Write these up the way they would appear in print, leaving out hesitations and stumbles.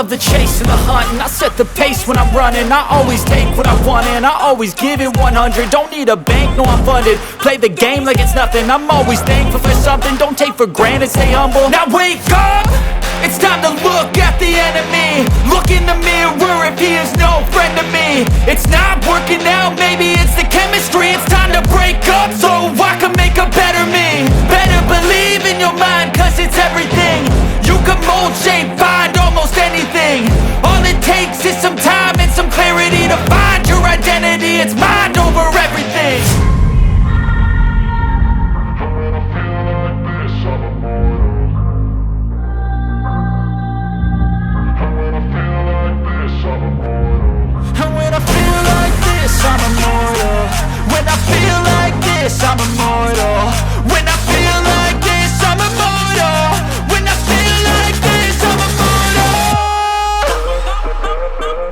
love the chase and the hunt, and I set the pace when I'm running. I always take what I want and I always give it 100. Don't need a bank, no I'm funded. Play the game like it's nothing. I'm always thankful for something. Don't take for granted, stay humble. Now wake up! It's time to look at the enemy. Look in the mirror if he is no friend to me. It's not working out, maybe it's the chemistry. It's time to break up so I can make a better me. Better believe in your mind, cause it's everything. You can mold, shape, find almost anything. All it takes is some time and some clarity to find your identity. It's mind over everything. I'm immortal. When I feel like this, I'm immortal. When I feel like this, I'm immortal. When I feel like this, I'm immortal.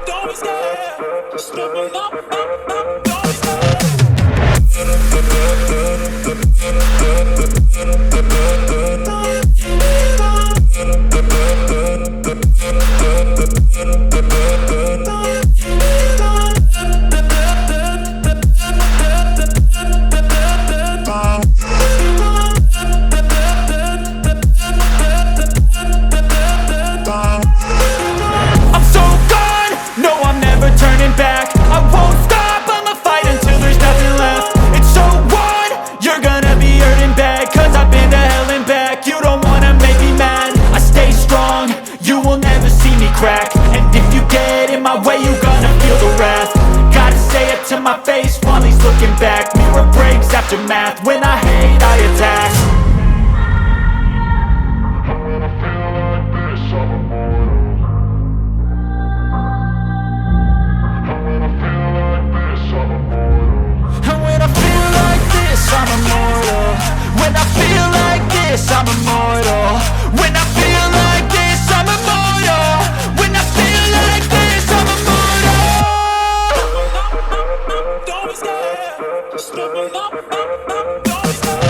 Don't be scared. Just step up. Don't be scared. To my face while he's looking back. Mirror breaks after math. When I hate, I attack. When I feel like this, I'm immortal. When I feel like this, I'm immortal. When I feel like this, I'm immortal. When I feel like this, I'm immortal. When I feel like this, I'm immortal. When I feel like this, I'm immortal. Don't be scared. Just step up. Don't be scared.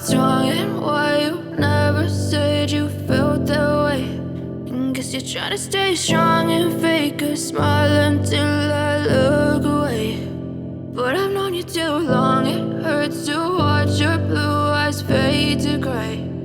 what's wrong and why you never said you felt that way. And guess you're trying to stay strong and fake a smile until I look away. But I've known you too long, it hurts to watch your blue eyes fade to gray.